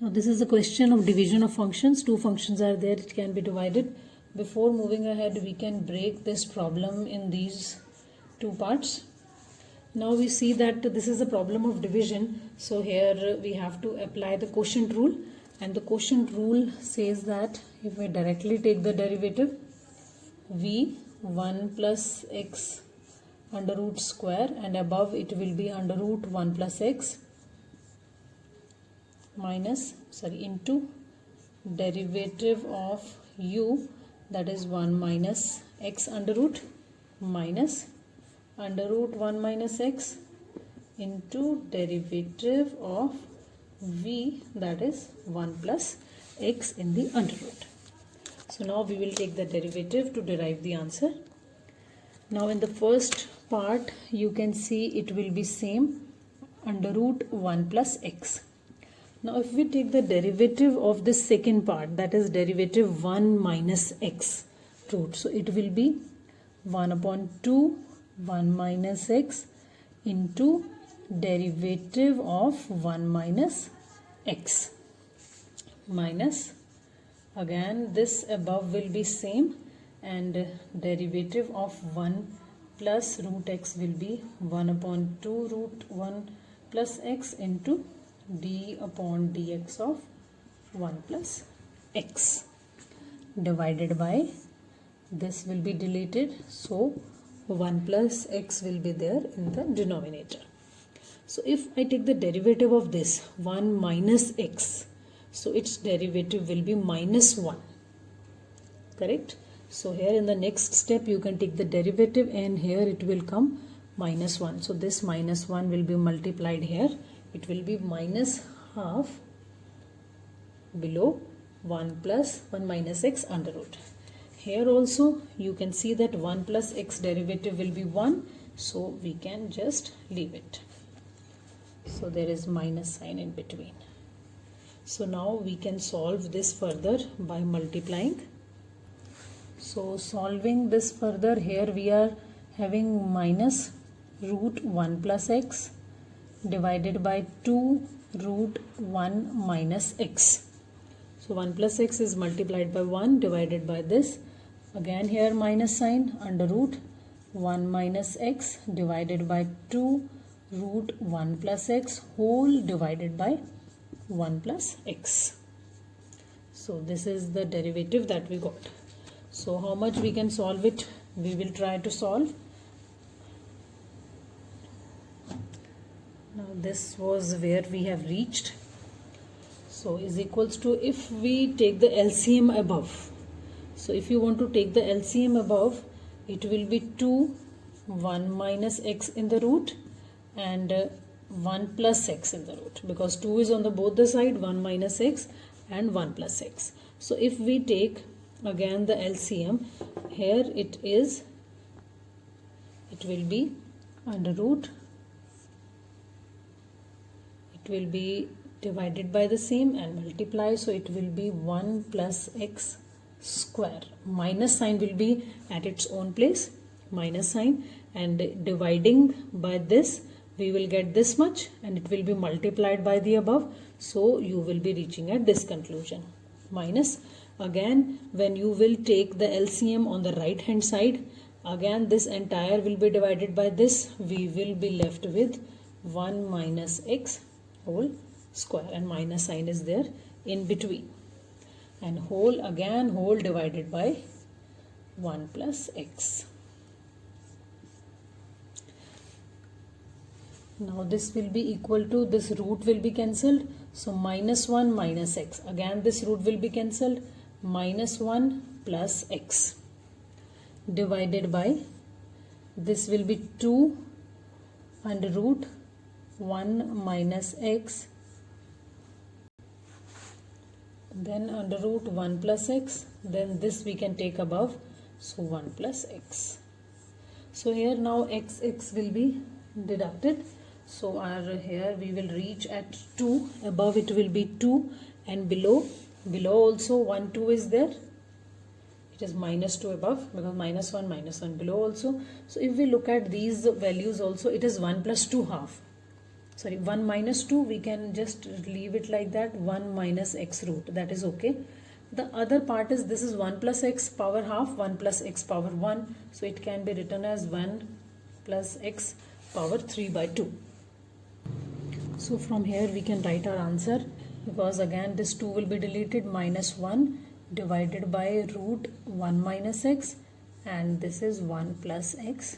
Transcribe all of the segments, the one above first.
Now this is a question of division of functions. Two functions are there, it can be divided. Before moving ahead, we can break this problem in these two parts. Now we see that this is a problem of division. So here we have to apply the quotient rule. And the quotient rule says that if we directly take the derivative, v1 plus x under root square, and above it will be under root 1 plus x into derivative of u, that is 1 minus x under root minus under root 1 minus x into derivative of v, that is 1 plus x in the under root. So now we will take the derivative to derive the answer. Now in the first part you can see it will be same, under root 1 plus x. Now if we take the derivative of the second part, that is derivative 1 minus x root, so it will be 1 upon 2 1 minus x into derivative of 1 minus x minus, again this above will be same, and derivative of 1 plus root x will be 1 upon 2 root 1 plus x into d upon dx of 1 plus x divided by, this will be deleted, so 1 plus x will be there in the denominator. So if I take the derivative of this 1 minus x, so its derivative will be minus 1, correct? So here in the next step you can take the derivative and here it will come minus 1. So this minus 1 will be multiplied here. It will be minus half below 1 plus 1 minus x under root. Here also you can see that 1 plus x derivative will be 1. So we can just leave it. So there is minus sign in between. So now we can solve this further by multiplying. So solving this further, here we are having minus root 1 plus x divided by 2 root 1 minus x. So 1 plus x is multiplied by 1 divided by this. Again here minus sign, under root 1 minus x divided by 2 root 1 plus x whole divided by 1 plus x. So this is the derivative that we got. So how much we can solve it? We will try to solve. Now this was where we have reached. So is equals to, if we take the LCM above. So if you want to take the LCM above, it will be 2 1 minus x in the root and 1 plus x in the root, because 2 is on the both the side, 1 minus x and 1 plus x. So if we take again the LCM, here it will be under root, it will be divided by the same and multiply, so it will be 1 plus x square. Minus sign will be at its own place, minus sign, and dividing by this we will get this much and it will be multiplied by the above, so you will be reaching at this conclusion. Minus, again when you will take the LCM on the right hand side, again this entire will be divided by this, we will be left with 1 minus x whole square, and minus sign is there in between, and whole, again whole divided by 1 plus x. Now this will be equal to, this root will be cancelled, so minus 1 minus x, again this root will be cancelled, minus 1 plus x divided by, this will be 2 under root 1 minus x, then under root 1 plus x, then this we can take above, so 1 plus x. So here now x will be deducted, so our here we will reach at 2, above it will be 2, and below also 1 2 is there, it is minus 2 above, because minus 1 below also. So if we look at these values also, it is 1 plus 2 half. 1 minus 2, we can just leave it like that, 1 minus x root, that is okay. The other part is, this is 1 plus x power half, 1 plus x power 1, so it can be written as 1 plus x power 3 by 2. So from here we can write our answer, because again this 2 will be deleted, minus 1 divided by root 1 minus x, and this is 1 plus x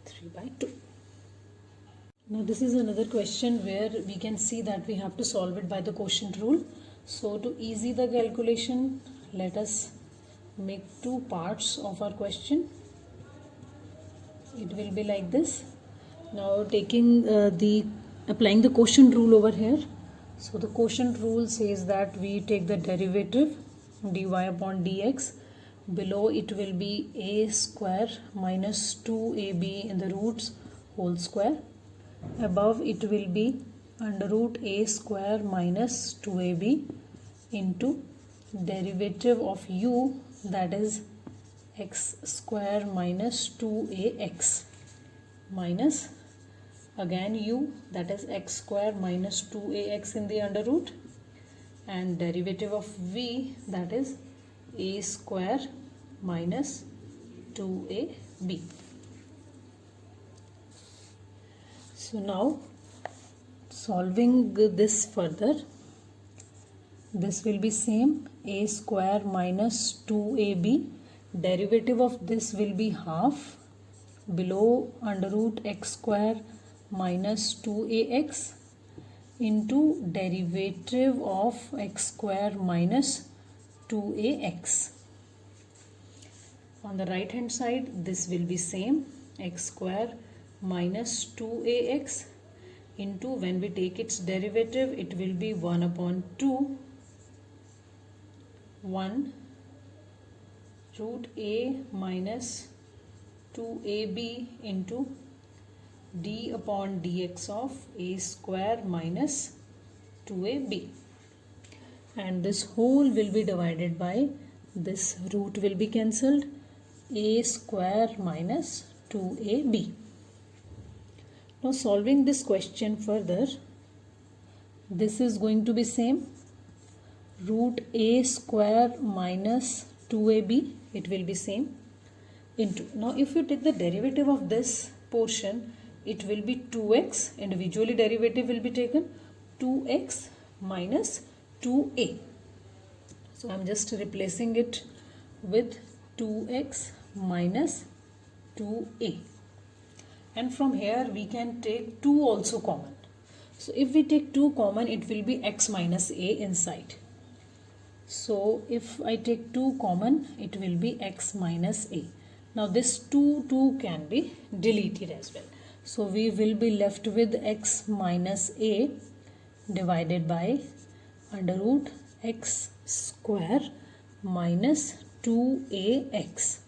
3 by 2. Now this is another question where we can see that we have to solve it by the quotient rule. So to easy the calculation, let us make two parts of our question. It will be like this. Now applying the quotient rule over here. So the quotient rule says that we take the derivative dy upon dx. Below it will be a square minus 2ab in the roots whole square. Above it will be under root a square minus 2ab into derivative of u, that is x square minus 2ax, minus again u, that is x square minus 2ax in the under root, and derivative of v, that is a square minus 2ab. So now solving this further, this will be same, a square minus 2ab, derivative of this will be half, below under root x square minus 2ax into derivative of x square minus 2ax. On the right hand side this will be same, x square minus 2ax into, when we take its derivative, it will be 1 upon 2, 1 root a minus 2ab into d upon dx of a square minus 2ab, and this whole will be divided by, this root will be cancelled, a square minus 2ab. Now solving this question further, this is going to be same, root a square minus 2ab, it will be same, into, now if you take the derivative of this portion, it will be 2x, individually derivative will be taken, 2x minus 2a. So I am just replacing it with 2x minus 2a. And from here we can take 2 also common. So if we take 2 common, it will be x minus a inside. So if I take 2 common, it will be x minus a. Now this 2 can be deleted as well. So we will be left with x minus a divided by under root x square minus 2ax.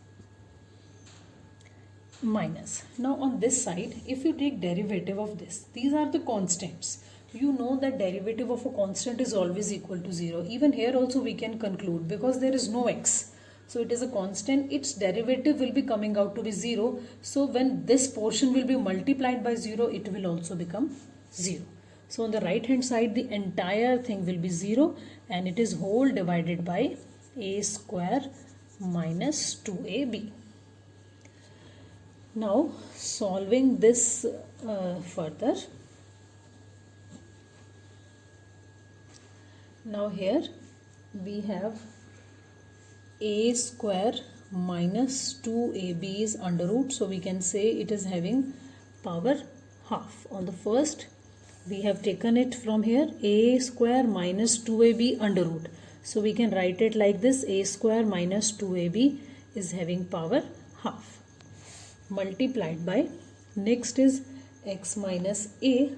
Minus. Now on this side, if you take derivative of this, these are the constants. You know that derivative of a constant is always equal to 0. Even here also we can conclude, because there is no x. So it is a constant, its derivative will be coming out to be 0. So when this portion will be multiplied by 0, it will also become 0. So on the right hand side, the entire thing will be 0, and it is whole divided by a square minus 2ab. Now solving this further, now here we have a square minus 2ab is under root, so we can say it is having power half. On the first we have taken it from here, a square minus 2ab under root, so we can write it like this, a square minus 2ab is having power half, multiplied by, next is x minus a.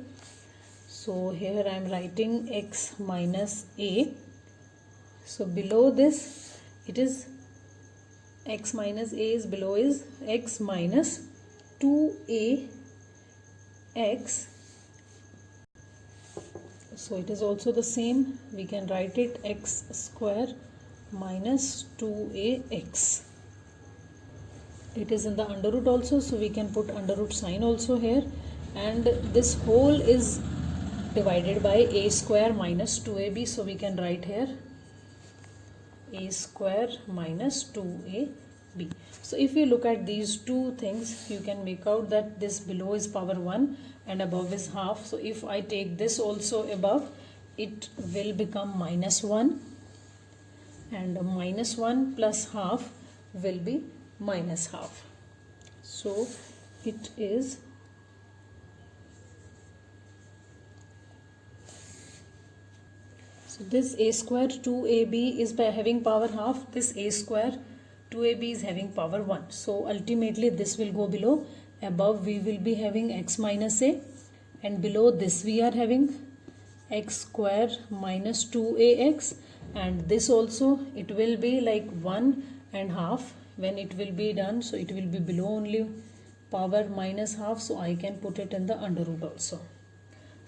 So here I am writing x minus a. So below this it is x minus a is below is x minus 2ax. So it is also the same, we can write it x square minus 2ax. It is in the under root also, so we can put under root sign also here, and this whole is divided by a square minus 2ab, so we can write here a square minus 2ab. So if you look at these two things, you can make out that this below is power 1 and above is half. So if I take this also above, it will become minus 1, and minus 1 plus half will be minus half. So it is this a square 2ab is by having power half, this a square 2ab is having power 1. So ultimately this will go below. Above we will be having x minus a, and below this we are having x square minus 2ax, and this also it will be like 1 and half when it will be done. So it will be below only power minus half, so I can put it in the under root also.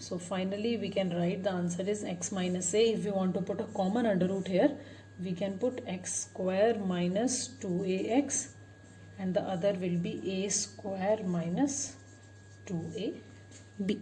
So finally we can write the answer is x minus a. If we want to put a common under root here, we can put x square minus 2ax, and the other will be a square minus 2ab.